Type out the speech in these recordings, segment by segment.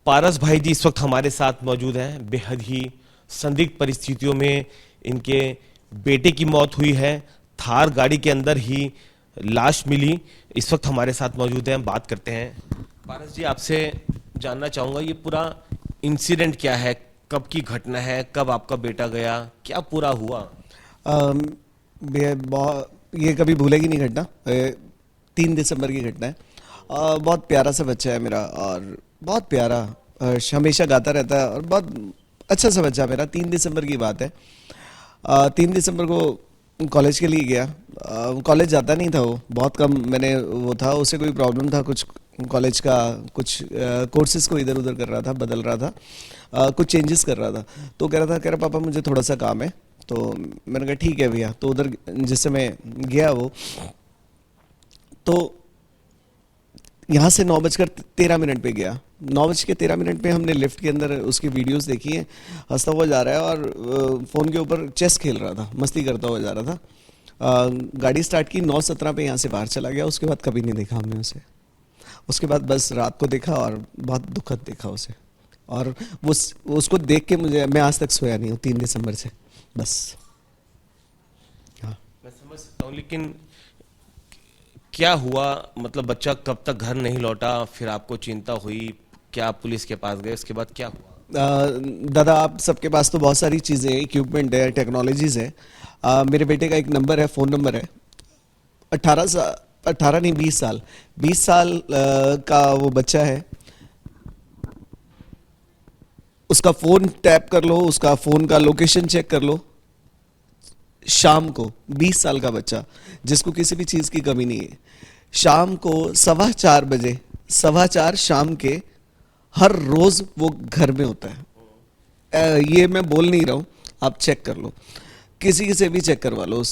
पारस भाई जी इस वक्त हमारे साथ मौजूद हैं। बेहद ही संदिग्ध परिस्थितियों में इनके बेटे की मौत हुई है। थार गाड़ी के अंदर ही लाश मिली। इस वक्त हमारे साथ मौजूद हैं, बात करते हैं। पारस जी, आपसे जानना चाहूंगा ये पूरा इंसिडेंट क्या है, कब की घटना है, कब आपका बेटा गया, क्या पूरा हुआ? अम, ये कभी भूलेगी नहीं घटना। 3 दिसंबर की घटना है। बहुत प्यारा सा बच्चा है मेरा, और बहुत प्यारा, हमेशा गाता रहता है, और बहुत अच्छा सा बच्चा मेरा। 3 दिसंबर की बात है। 3 दिसंबर को कॉलेज के लिए गया। कॉलेज जाता नहीं था वो, बहुत कम। मैंने वो था, उसे कोई प्रॉब्लम था कुछ कॉलेज का, कुछ कोर्सेज को इधर उधर कर रहा था, बदल रहा था, कुछ चेंजेस कर रहा था। तो कह रहा पापा मुझे थोड़ा सा काम है। तो मैंने कहा ठीक है भैया। तो उधर जिस समय गया वो, तो यहाँ से 9:13 पे गया। 9:13 पे हमने लिफ्ट के अंदर उसकी वीडियोस देखी हैं। हंसता हुआ जा रहा है और फ़ोन के ऊपर चेस खेल रहा था, मस्ती करता हुआ जा रहा था। गाड़ी स्टार्ट की 9:17 पे यहाँ से बाहर चला गया। उसके बाद कभी नहीं देखा हमने उसे। उसके बाद बस रात को देखा, और बहुत दुखद देखा उसे। और वो उसको देख के मैं आज तक सोया नहीं हूँ 3 दिसंबर से, बस। हाँ। मैं समझ सकता हूँ, लेकिन क्या हुआ? मतलब बच्चा कब तक घर नहीं लौटा, फिर आपको चिंता हुई, क्या आप पुलिस के पास गए, उसके बाद क्या हुआ? दादा, आप सबके पास तो बहुत सारी चीज़ें, इक्विपमेंट है, टेक्नोलॉजीज है। मेरे बेटे का एक नंबर है, फ़ोन नंबर है। 18 नहीं, 20 साल, 20 साल का वो बच्चा है। उसका फ़ोन टैप कर लो, उसका फ़ोन का लोकेशन चेक कर लो। शाम को 20 साल का बच्चा, जिसको किसी भी चीज़ की कमी नहीं है, शाम को 4:15 बजे, 4:15 शाम के, हर रोज वो घर में होता है। ये मैं बोल नहीं रहा हूं, आप चेक कर लो, किसी से भी चेक करवा लो।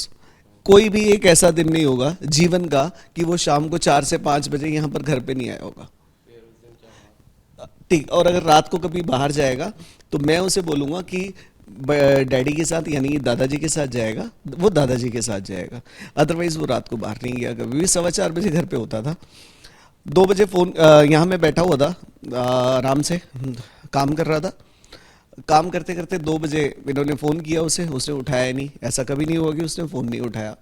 कोई भी एक ऐसा दिन नहीं होगा जीवन का कि वो शाम को 4 से 5 बजे यहां पर घर पे नहीं आया होगा। ठीक। और अगर रात को कभी बाहर जाएगा तो मैं उसे बोलूंगा कि डैडी के साथ, यानी दादाजी के साथ जाएगा, वो दादाजी के साथ जाएगा। अदरवाइज वो रात को बाहर नहीं गया कभी भी। 4:15 बजे घर पे होता था। 2 बजे फोन, यहाँ मैं बैठा हुआ था, आराम से काम कर रहा था। काम करते करते 2 बजे इन्होंने फ़ोन किया उसे, उसने उठाया नहीं। ऐसा कभी नहीं हुआ कि उसने फ़ोन नहीं उठाया।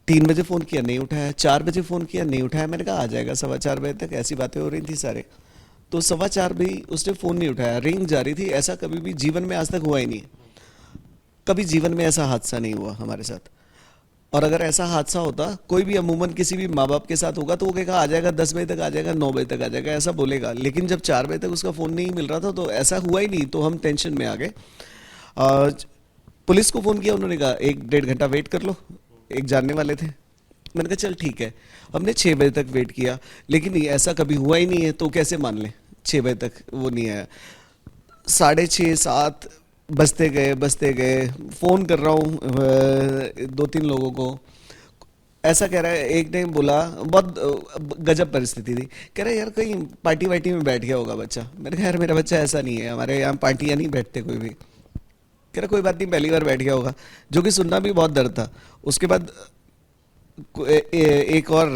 3 बजे फ़ोन किया, नहीं उठाया। 4 बजे फ़ोन किया, नहीं उठाया। मैंने कहा आ जाएगा 4:15 बजे तक। ऐसी बातें हो रही थी सारे। तो 4:15 भी उसने फ़ोन नहीं उठाया, रिंग जा रही थी। ऐसा कभी भी जीवन में आज तक हुआ ही नहीं। कभी जीवन में ऐसा हादसा नहीं हुआ हमारे साथ। और अगर ऐसा हादसा होता, कोई भी अमूमन किसी भी माँ बाप के साथ होगा, तो वो कहेगा आ जाएगा, 10 बजे तक आ जाएगा, 9 बजे तक आ जाएगा, ऐसा बोलेगा। लेकिन जब 4 बजे तक उसका फ़ोन नहीं मिल रहा था, तो ऐसा हुआ ही नहीं। तो हम टेंशन में आ गए। आ, पुलिस को फ़ोन किया, उन्होंने कहा 1-1.5 घंटा वेट कर लो। एक जानने वाले थे। मैंने कहा चल ठीक है। हमने 6 बजे तक वेट किया, लेकिन ऐसा कभी हुआ ही नहीं है, तो कैसे मान लें 6 बजे तक वो नहीं आया। 6:30 7 बजते गए। फ़ोन कर रहा हूँ 2-3 लोगों को। ऐसा कह रहा है, एक ने बोला, बहुत गजब परिस्थिति थी, कह रहा है यार कहीं पार्टी वार्टी में बैठ गया होगा बच्चा। मैंने कहा यार मेरा बच्चा ऐसा नहीं है, हमारे यहाँ पार्टियाँ नहीं बैठते कोई भी। कह रहा कोई बात नहीं, पहली बार बैठ गया होगा। जो कि सुनना भी बहुत डर था। उसके बाद एक और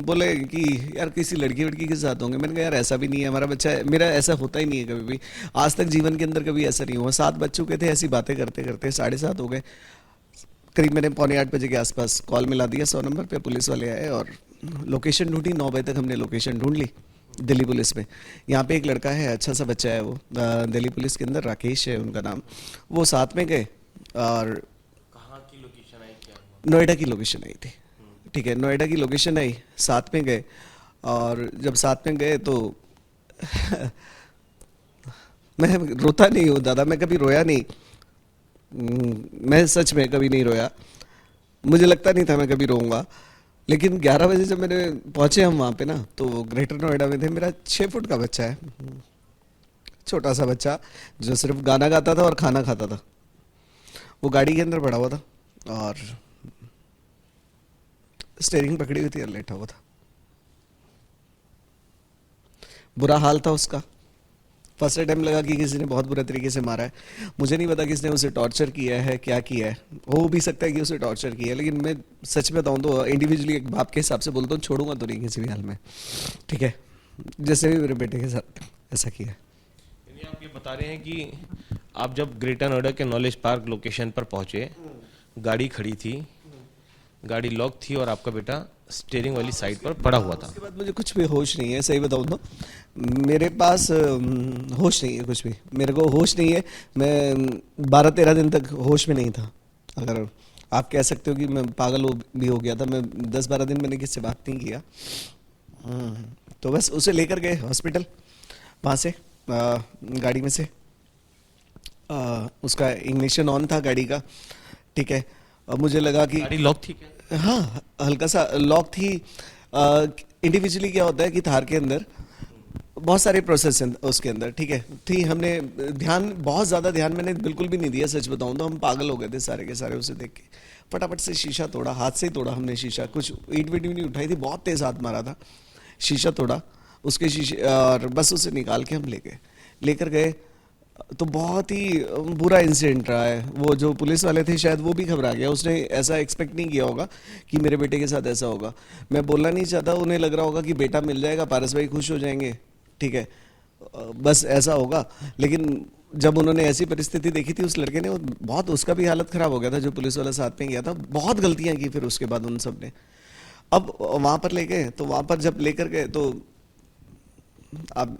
बोले कि यार किसी लड़की वड़की के साथ होंगे। मैंने कहा यार ऐसा भी नहीं है, हमारा बच्चा है, मेरा ऐसा होता ही नहीं है कभी भी। आज तक जीवन के अंदर कभी ऐसा नहीं हुआ। 7 बज चुके थे ऐसी बातें करते करते, 7:30 हो गए करीब। मैंने 7:45 बजे के आसपास कॉल मिला दिया 100 नंबर पे। पुलिस वाले आए और लोकेशन ढूंढी। 9 बजे तक हमने लोकेशन ढूंढ ली दिल्ली पुलिस में। यहाँ पे एक लड़का है, अच्छा सा बच्चा है वो, दिल्ली पुलिस के अंदर, राकेश है उनका नाम। वो साथ में गए, और कहाँ की लोकेशन आई, क्या हुआ? नोएडा की लोकेशन आई थी। ठीक है, नोएडा की लोकेशन आई, साथ में गए। और जब साथ में गए तो मैं रोता नहीं हूँ दादा, मैं कभी रोया नहीं। मैं सच में कभी नहीं रोया। मुझे लगता नहीं था मैं कभी रोऊंगा। लेकिन 11 बजे जब मैंने पहुंचे हम वहाँ पे ना, तो ग्रेटर नोएडा में थे। मेरा 6 फुट का बच्चा है, छोटा सा बच्चा, जो सिर्फ गाना गाता था और खाना खाता था। वो गाड़ी के अंदर पड़ा हुआ था, और स्टेयरिंग पकड़ी हुई थी और लेटा हुआ था। बुरा हाल था उसका। फर्स्ट टाइम लगा कि किसी ने बहुत बुरे तरीके से मारा है। मुझे नहीं पता किसने उसे टॉर्चर किया है, क्या किया है। हो भी सकता है कि उसे टॉर्चर किया है, लेकिन मैं सच बताऊं तो इंडिविजुअली एक बाप के हिसाब से बोलता हूँ, छोड़ूंगा तो नहीं किसी भी हाल में। ठीक है, जैसे भी मेरे बेटे के साथ। ऐसा किया है। यानी आप ये बता रहे हैं कि आप जब ग्रेटर नोएडा के नॉलेज पार्क लोकेशन पर पहुंचे, गाड़ी खड़ी थी, गाड़ी लॉक थी और आपका बेटा स्टीयरिंग वाली साइड पर पड़ा हुआ था। उसके बाद मुझे कुछ भी होश नहीं है, सही बताऊं तो मेरे पास होश नहीं है, कुछ भी मेरे को होश नहीं है। मैं 12-13 दिन तक होश में नहीं था। अगर आप कह सकते हो कि मैं पागल भी हो गया था। मैं 10-12 दिन मैंने किससे बात नहीं किया। तो बस उसे लेकर गए हॉस्पिटल, वहाँ से गाड़ी में से उसका इग्निशन ऑन था गाड़ी का, ठीक है। अब मुझे लगा कि गाड़ी लॉक थी क्या? हाँ, हल्का सा लॉक थी। इंडिविजुअली क्या होता है कि थार के अंदर बहुत सारे प्रोसेस हैं उसके अंदर, ठीक है। थी हमने बहुत ज़्यादा ध्यान मैंने बिल्कुल भी नहीं दिया, सच बताऊं तो हम पागल हो गए थे सारे के सारे उसे देख के। फटाफट से शीशा तोड़ा, हाथ से ही तोड़ा हमने शीशा, कुछ ईंट वीट भी नहीं उठाई थी, बहुत तेज हाथ मारा था। शीशा तोड़ा उसके शीशे, और बस उसे निकाल के हम लेकर गए। तो बहुत ही बुरा इंसिडेंट रहा है। वो जो पुलिस वाले थे शायद वो भी घबरा गया, उसने ऐसा एक्सपेक्ट नहीं किया होगा कि मेरे बेटे के साथ ऐसा होगा। मैं बोलना नहीं चाहता, उन्हें लग रहा होगा कि बेटा मिल जाएगा, पारस भाई खुश हो जाएंगे, ठीक है, बस ऐसा होगा। लेकिन जब उन्होंने ऐसी परिस्थिति देखी थी उस लड़के ने, वो बहुत, उसका भी हालत खराब हो गया था जो पुलिस वाला साथ में गया था। बहुत गलतियां की फिर उसके बाद उन सब ने। अब वहां पर ले गए, तो वहां पर जब लेकर गए तो आप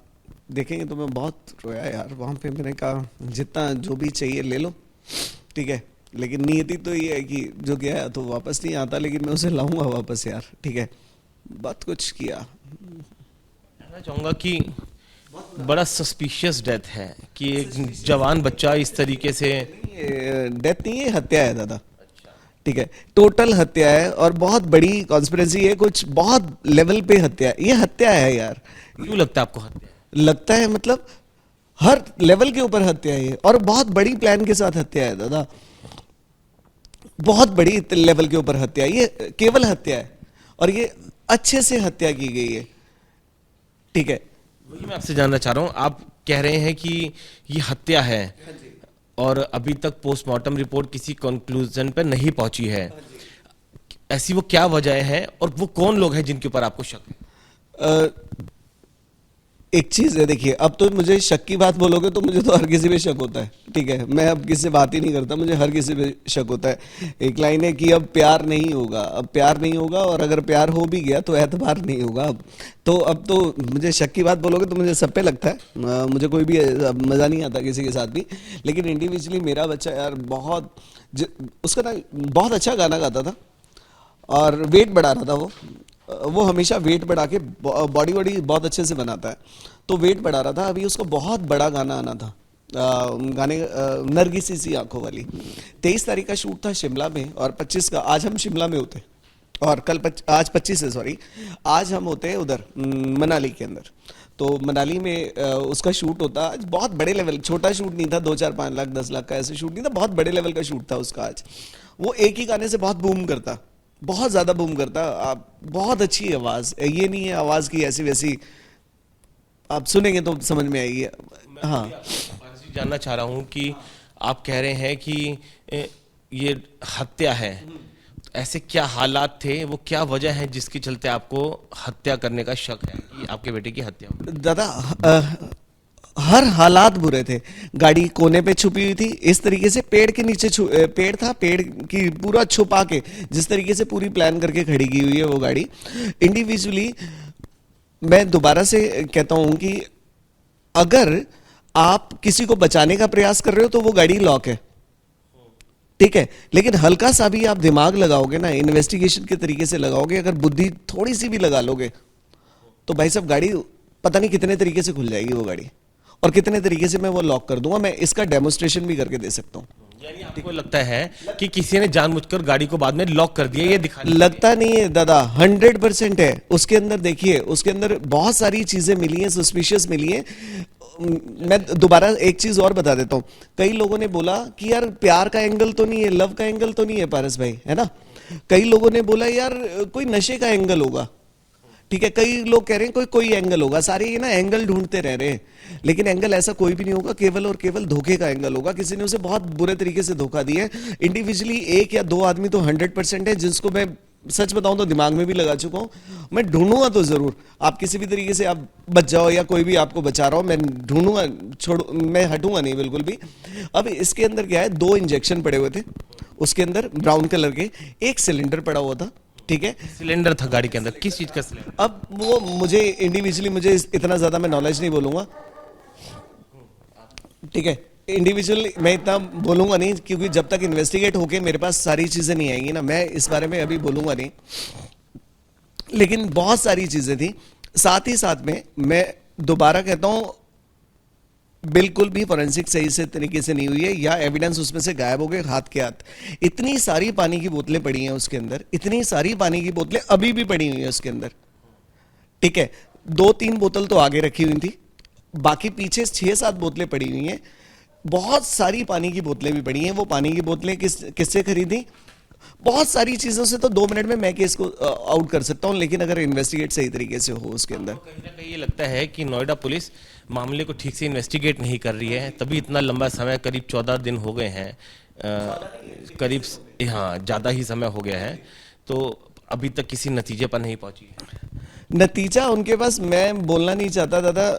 देखेंगे तो मैं बहुत रोया यार वहां पे। मैंने कहा जितना जो भी चाहिए ले लो, ठीक है, लेकिन नियति तो ये है कि जो गया तो वापस नहीं आता, लेकिन मैं उसे लाऊंगा वापस यार, ठीक है। बहुत कुछ किया। कहना चाहूंगा कि बड़ा सस्पिशियस डेथ है कि एक जवान बच्चा इस तरीके से। डेथ नहीं है, हत्या है दादा, ठीक है, टोटल हत्या है और बहुत बड़ी कॉन्स्पिरेसी है, कुछ बहुत लेवल पे हत्या है। ये हत्या है यार। क्यों लगता है आपको हत्या? लगता है मतलब हर लेवल के ऊपर हत्या है ये, और बहुत बड़ी प्लान के साथ हत्या है दादा, बहुत बड़ी लेवल के ऊपर हत्या है। ये केवल हत्या है और ये अच्छे से हत्या की गई है, ठीक है। वही मैं आपसे जानना चाह रहा हूं, आप कह रहे हैं कि ये हत्या है और अभी तक पोस्टमार्टम रिपोर्ट किसी कंक्लूजन पर नहीं पहुंची है। ऐसी वो क्या वजह है और वो कौन लोग हैं जिनके ऊपर आपको शक है? एक चीज है, देखिए, अब तो मुझे शक की बात बोलोगे तो मुझे तो हर किसी पे शक होता है, ठीक है। मैं अब किसी से बात ही नहीं करता, मुझे हर किसी पे शक होता है। एक लाइन है कि अब प्यार नहीं होगा, अब प्यार नहीं होगा, और अगर प्यार हो भी गया तो एतबार नहीं होगा। अब तो मुझे शक की बात बोलोगे तो मुझे सब पे लगता है। मुझे कोई भी मजा नहीं आता किसी के साथ भी। लेकिन इंडिविजुअली मेरा बच्चा यार बहुत उसका ना बहुत अच्छा गाना गाता था और वेट बढ़ा रहा था वो हमेशा वेट बढ़ा के बॉडी बहुत अच्छे से बनाता है, तो वेट बढ़ा रहा था। अभी उसको बहुत बड़ा गाना आना था, गाने नरगिसी सी आंखों वाली। 23 तारीख का शूट था शिमला में और 25 का, आज हम शिमला में होते और आज 25 है, सॉरी, आज हम होते हैं उधर मनाली के अंदर। तो मनाली में उसका शूट होता, आज बहुत बड़े लेवल, छोटा शूट नहीं था, 2-4-5 लाख 10 लाख का ऐसे शूट नहीं था, बहुत बड़े लेवल का शूट था उसका। आज वो एक ही गाने से बहुत बूम करता, बहुत ज्यादा बूम करता। आप बहुत अच्छी आवाज, ये नहीं है आवाज की ऐसी वैसी, आप सुनेंगे तो समझ में आएगी। हाँ, जानना चाह रहा हूं कि आप कह रहे हैं कि ये हत्या है, ऐसे क्या हालात थे, वो क्या वजह है जिसके चलते आपको हत्या करने का शक है कि आपके बेटे की हत्या हुई? दादा हर हालात बुरे थे। गाड़ी कोने पे छुपी हुई थी, इस तरीके से पेड़ के नीचे पेड़ था, पेड़ की पूरा छुपा के जिस तरीके से पूरी प्लान करके खड़ी की हुई है वो गाड़ी। इंडिविजुअली मैं दोबारा से कहता हूं कि अगर आप किसी को बचाने का प्रयास कर रहे हो तो वो गाड़ी लॉक है, ठीक है। लेकिन हल्का सा भी आप दिमाग लगाओगे ना, इन्वेस्टिगेशन के तरीके से लगाओगे, अगर बुद्धि थोड़ी सी भी लगा लोगे तो भाई साहब गाड़ी पता नहीं कितने तरीके से खुल जाएगी वो गाड़ी, और कितने तरीके से मैं वो लॉक कर दूंगा। मैं इसका डेमोन्स्ट्रेशन भी करके दे सकता हूं। यानी आपको लगता है कि किसी ने जानबूझकर गाड़ी को बाद में लॉक कर दिया, ये दिखा? लगता नहीं है दादा, 100% है। उसके अंदर देखिए, उसके अंदर बहुत सारी चीजें मिली हैं, सस्पिशियस मिली हैं। मैं दोबारा एक चीज और बता देता हूं। कई लोगों ने बोला कि यार प्यार का एंगल तो नहीं है, लव का एंगल तो नहीं है पारस भाई, है ना। कई लोगों ने बोला यार कोई नशे का एंगल होगा, ठीक है। कई लोग कह रहे हैं कोई एंगल होगा। सारे ये ना एंगल ढूंढते रह रहे हैं, लेकिन एंगल ऐसा कोई भी नहीं होगा, केवल और केवल धोखे का एंगल होगा। किसी ने उसे बहुत बुरे तरीके से धोखा दिया है। इंडिविजुअली एक या दो आदमी तो 100% है जिसको मैं सच बताऊं तो दिमाग में भी लगा चुका हूं। मैं ढूंढूंगा तो जरूर, आप किसी भी तरीके से आप बच जाओ या कोई भी आपको बचा रहा हो, मैं ढूंढूंगा, छोड़ मैं हटूंगा नहीं बिल्कुल भी। अब इसके अंदर क्या है, 2 इंजेक्शन पड़े हुए थे उसके अंदर ब्राउन कलर के, एक सिलेंडर पड़ा हुआ था, ठीक है। सिलेंडर था गाड़ी के अंदर, किस चीज का सिलेंडर? अब वो मुझे इंडिविजुअली मुझे इतना ज्यादा मैं नॉलेज नहीं बोलूंगा, ठीक है। इंडिविजुअल मैं इतना बोलूंगा नहीं, क्योंकि जब तक इन्वेस्टिगेट होके मेरे पास सारी चीजें नहीं आएंगी ना, मैं इस बारे में अभी बोलूंगा नहीं। लेकिन बहुत सारी चीजें थी। साथ ही साथ में मैं दोबारा कहता हूं, बिल्कुल भी फोरेंसिक सही से तरीके से नहीं हुई है, या एविडेंस उसमें से गायब हो गए हाथ के हाथ। इतनी सारी पानी की बोतलें पड़ी हैं उसके अंदर, इतनी सारी पानी की बोतलें अभी भी पड़ी हुई हैं उसके अंदर, ठीक है। 2-3 बोतल तो आगे रखी हुई थी, बाकी पीछे 6-7 बोतलें पड़ी हुई हैं। बहुत सारी पानी की बोतलें भी पड़ी हैं। वो पानी की बोतलें किससे खरीदी, बहुत सारी चीजों से तो 2 मिनट में मैं केस को आउट कर सकता हूं, लेकिन अगर इन्वेस्टिगेट सही तरीके से हो उसके अंदर। कहीं ना कहीं ये लगता है कि नोएडा पुलिस मामले को ठीक से इन्वेस्टिगेट नहीं कर रही है, तभी इतना लंबा समय, करीब 14 दिन हो गए हैं, करीब, हाँ ज़्यादा ही समय हो गया है, तो अभी तक किसी नतीजे पर नहीं पहुंची है। नतीजा उनके पास, मैं बोलना नहीं चाहता दादा,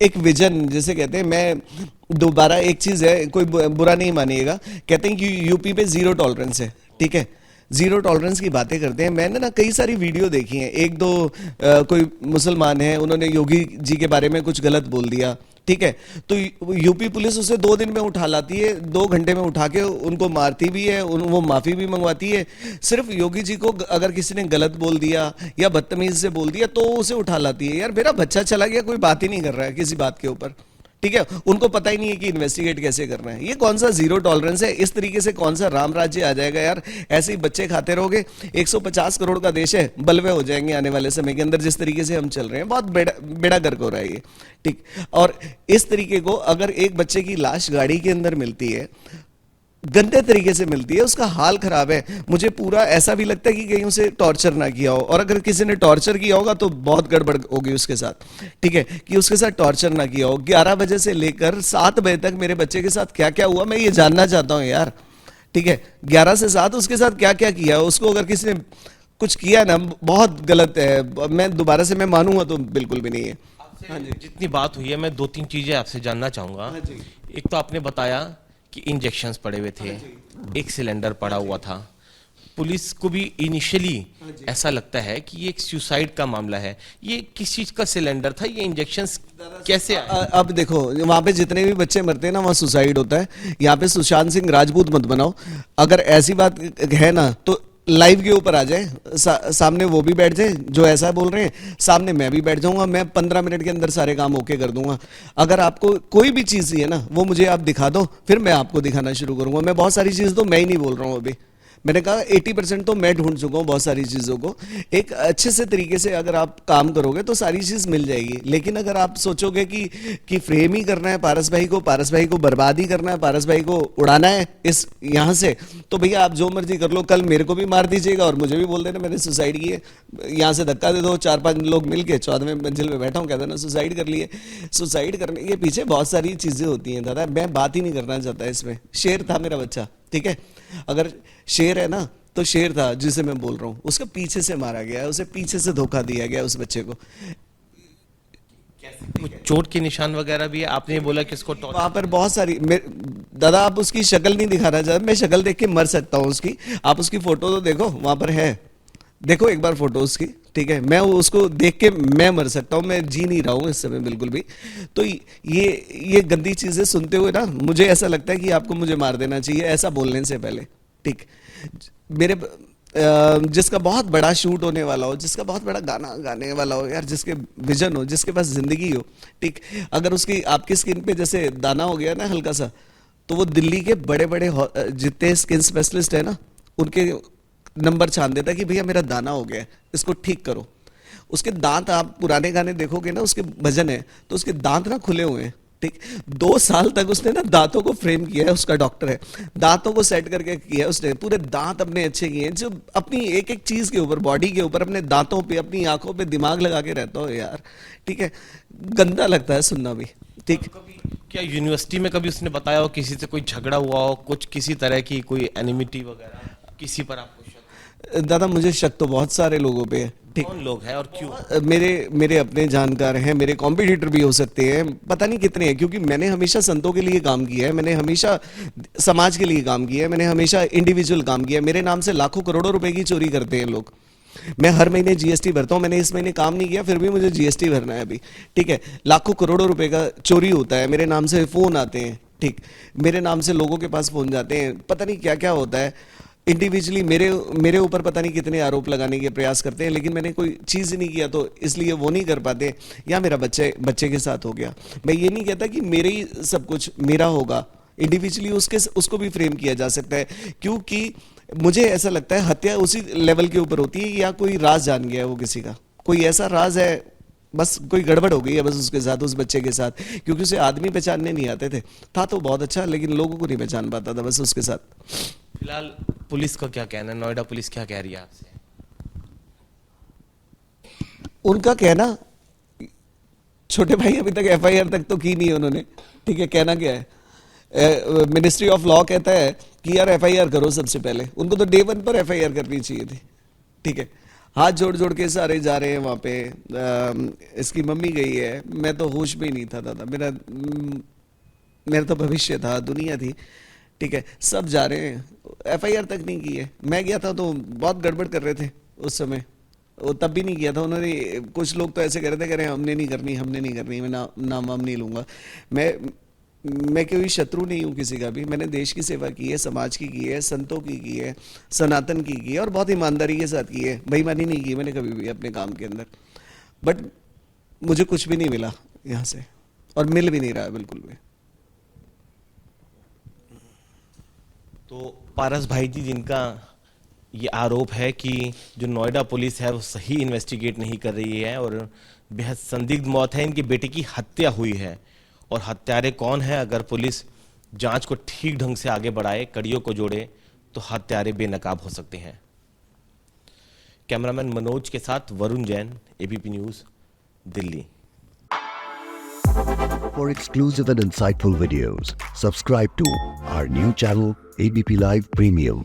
एक विजन जिसे कहते हैं, मैं दोबारा एक चीज है, कोई बुरा नहीं मानिएगा, कहते हैं कि यूपी पे 0 टॉलरेंस है, ठीक है। 0 टॉलरेंस की बातें करते हैं। मैंने ना कई सारी वीडियो देखी हैं, 1-2 कोई मुसलमान है, उन्होंने योगी जी के बारे में कुछ गलत बोल दिया, ठीक है, तो यूपी पुलिस उसे 2 दिन में उठा लाती है, 2 घंटे में उठा के उनको मारती भी है, वो माफी भी मंगवाती है। सिर्फ योगी जी को अगर किसी ने गलत बोल दिया या बदतमीज से बोल दिया तो उसे उठा लाती है। यार मेरा बच्चा चला गया, कोई बात ही नहीं कर रहा है किसी बात के ऊपर, ठीक है। उनको पता ही नहीं है कि इन्वेस्टिगेट कैसे करना है। ये कौन सा 0 टॉलरेंस है, इस तरीके से कौन सा राम राज्य आ जाएगा यार। ऐसे ही बच्चे खाते रहोगे, 150 करोड़ का देश है, बलवे हो जाएंगे आने वाले समय के अंदर। जिस तरीके से हम चल रहे हैं, बहुत बेड़ा गर्क हो रहा है ये, ठीक। और इस तरीके को अगर एक बच्चे की लाश गाड़ी के अंदर मिलती है, गंदे तरीके से मिलती है, उसका हाल खराब है। मुझे पूरा ऐसा भी लगता है कि कहीं उसे टॉर्चर ना किया हो, और अगर किसी ने टॉर्चर किया होगा तो बहुत गड़बड़ होगी उसके साथ, ठीक है, कि उसके साथ टॉर्चर ना किया हो। 11 बजे से लेकर 7 बजे तक मेरे बच्चे के साथ क्या क्या हुआ, मैं ये जानना चाहता हूं यार, ठीक है। 11 से 7 उसके साथ क्या क्या किया, उसको अगर किसी ने कुछ किया ना, बहुत गलत है। मैं दोबारा से मैं मानूंगा तो बिल्कुल भी नहीं है। हाँ जी, जितनी बात हुई है, मैं 2-3 चीजें आपसे जानना चाहूंगा। एक तो आपने बताया कि इंजेक्शंस पड़े हुए थे, एक सिलेंडर पड़ा हुआ था। पुलिस को भी इनिशियली ऐसा लगता है कि ये एक सुसाइड का मामला है। ये किस चीज का सिलेंडर था, ये इंजेक्शंस कैसे आए? अब देखो, वहां पे जितने भी बच्चे मरते हैं ना, वहां सुसाइड होता है। यहाँ पे सुशांत सिंह राजपूत मत बनाओ। अगर ऐसी बात है ना तो लाइव के ऊपर आ जाए, सामने वो भी बैठ जाए जो ऐसा बोल रहे हैं, सामने मैं भी बैठ जाऊंगा। मैं 15 मिनट के अंदर सारे काम ओके कर दूंगा। अगर आपको कोई भी चीज है ना, वो मुझे आप दिखा दो, फिर मैं आपको दिखाना शुरू करूंगा। मैं बहुत सारी चीज तो मैं ही नहीं बोल रहा हूं अभी, मैंने कहा 80% तो मैं ढूंढ चुका हूँ बहुत सारी चीज़ों को। एक अच्छे से तरीके से अगर आप काम करोगे तो सारी चीज़ मिल जाएगी। लेकिन अगर आप सोचोगे कि फ्रेम ही करना है पारस भाई को बर्बाद ही करना है, पारस भाई को उड़ाना है इस यहाँ से, तो भैया आप जो मर्जी कर लो। कल मेरे को भी मार दीजिएगा और मुझे भी बोल देना मैंने सुसाइड की है। यहाँ से धक्का दे दो, 4-5 लोग मिल के 14वें मंजिल में बैठा हूँ, कहता ना सुसाइड कर लिए। सुसाइड करने के पीछे बहुत सारी चीज़ें होती हैं दादा, मैं बात ही नहीं करना चाहता इसमें। शेर था मेरा बच्चा, ठीक है, अगर शेर है ना तो शेर था जिसे मैं बोल रहा हूं, उसके पीछे से मारा गया है, उसे पीछे से धोखा दिया गया उस बच्चे को। चोट के निशान वगैरह भी है, आपने बोला कि इसको वहां पर बहुत सारी दादा आप उसकी शक्ल नहीं दिखाना चाहते, मैं शक्ल देख के मर सकता हूं उसकी। आप उसकी फोटो तो देखो, वहां पर है, देखो एक बार फोटो उसकी, ठीक है। मैं उसको देख के मैं मर सकता हूं, मैं जी नहीं रहा हूं इस समय बिल्कुल भी। तो ये गंदी चीजें सुनते हुए ना मुझे ऐसा लगता है कि आपको मुझे मार देना चाहिए ऐसा बोलने से पहले, ठीक। मेरे जिसका बहुत बड़ा शूट होने वाला हो, जिसका बहुत बड़ा गाना गाने वाला हो यार, जिसके विजन हो, जिसके पास जिंदगी हो, ठीक, अगर उसकी आपकी स्किन पे जैसे दाना हो गया ना हल्का सा, तो वो दिल्ली के बड़े बड़े जितने स्किन स्पेशलिस्ट है ना, उनके नंबर छान देता कि भैया मेरा दाना हो गया, इसको ठीक करो। उसके दांत आप पुराने गाने देखोगे ना, उसके भजन है तो उसके दांत ना खुले हुए हैं, ठीक। 2 साल तक उसने ना दांतों को फ्रेम किया है, उसका डॉक्टर है, दांतों को सेट करके किया है उसने, पूरे दांत अपने अच्छे किए हैं। जो अपनी एक एक चीज के ऊपर, बॉडी के ऊपर, अपने दांतों पे, अपनी आंखों पे दिमाग लगा के रहता हो यार, ठीक है। गंदा लगता है सुनना भी, ठीक। क्या यूनिवर्सिटी में कभी उसने बताया हो किसी से कोई झगड़ा हुआ हो, कुछ किसी तरह की कोई एनिमिटी वगैरह? किसी पर आपको शक? दादा मुझे शक तो बहुत सारे लोगों पे है। ठीक, कौन लोग हैं और क्यों? मेरे अपने जानकार हैं, मेरे कॉम्पिटिटर भी हो सकते हैं, पता नहीं कितने हैं, क्योंकि मैंने हमेशा संतों के लिए काम किया है, मैंने हमेशा समाज के लिए काम किया है, मैंने हमेशा इंडिविजुअल काम किया है। मेरे नाम से लाखों करोड़ों रुपए की चोरी करते हैं लोग। मैं हर महीने जीएसटी भरता हूं, मैंने इस महीने काम नहीं किया फिर भी मुझे जीएसटी भरना है अभी। ठीक है, लाखों करोड़ों रुपए का चोरी होता है, मेरे नाम से फोन आते हैं। ठीक, मेरे नाम से लोगों के पास फोन जाते हैं, पता नहीं क्या क्या होता है। इंडिविजुअली मेरे ऊपर पता नहीं कितने आरोप लगाने के प्रयास करते हैं, लेकिन मैंने कोई चीज़ नहीं किया तो इसलिए वो नहीं कर पाते। या मेरा बच्चे के साथ हो गया। मैं ये नहीं कहता कि मेरे ही सब कुछ मेरा होगा, इंडिविजुअली उसको भी फ्रेम किया जा सकता है, क्योंकि मुझे ऐसा लगता है हत्या उसी लेवल के ऊपर होती है या कोई राज जान गया है वो किसी का, कोई ऐसा राज है, बस कोई गड़बड़ हो गई है बस उसके साथ, उस बच्चे के साथ, क्योंकि उसे आदमी पहचानने नहीं आते थे। था तो बहुत अच्छा, लेकिन लोगों को नहीं पहचान पाता था बस उसके साथ। फिलहाल पुलिस का क्या कहना है? नोएडा पुलिस क्या कह रही है आपसे? उनका कहना, छोटे भाई अभी तक एफआईआर तक तो की नहीं है उन्होंने। ठीक है, कहना क्या है, मिनिस्ट्री ऑफ लॉ कहता है कि यार एफआईआर करो सबसे पहले, उनको तो डे 1 पर एफआईआर करनी चाहिए थी। ठीक है, हाथ जोड़ जोड़ के सारे जा रहे हैं वहां पे। इसकी मम्मी गई है, मैं तो होश में ही नहीं था दादा, मेरा तो भविष्य था, दुनिया थी। ठीक है, सब जा रहे हैं, एफआईआर तक नहीं की है। मैं गया था तो बहुत गड़बड़ कर रहे थे उस समय, वो तब भी नहीं किया था उन्होंने। कुछ लोग तो ऐसे कह रहे थे, कह रहे हैं हमने नहीं करनी, मैं नाम वाम नहीं लूंगा। मैं कोई शत्रु नहीं हूं किसी का भी, मैंने देश की सेवा की है, समाज की है, संतों की है, सनातन की है, और बहुत ईमानदारी के साथ की है, बेईमानी नहीं की मैंने कभी भी अपने काम के अंदर। बट मुझे कुछ भी नहीं मिला यहाँ से, और मिल भी नहीं रहा है बिल्कुल भी। तो पारस भाई जी, जिनका ये आरोप है कि जो नोएडा पुलिस है वो सही इन्वेस्टिगेट नहीं कर रही है और बेहद संदिग्ध मौत है, इनके बेटे की हत्या हुई है, और हत्यारे कौन है, अगर पुलिस जांच को ठीक ढंग से आगे बढ़ाए, कड़ियों को जोड़े, तो हत्यारे बेनकाब हो सकते हैं। कैमरामैन मनोज के साथ Varun Jain, ABP news, Delhi. For exclusive and insightful videos, subscribe to our new channel ABP Live Premium.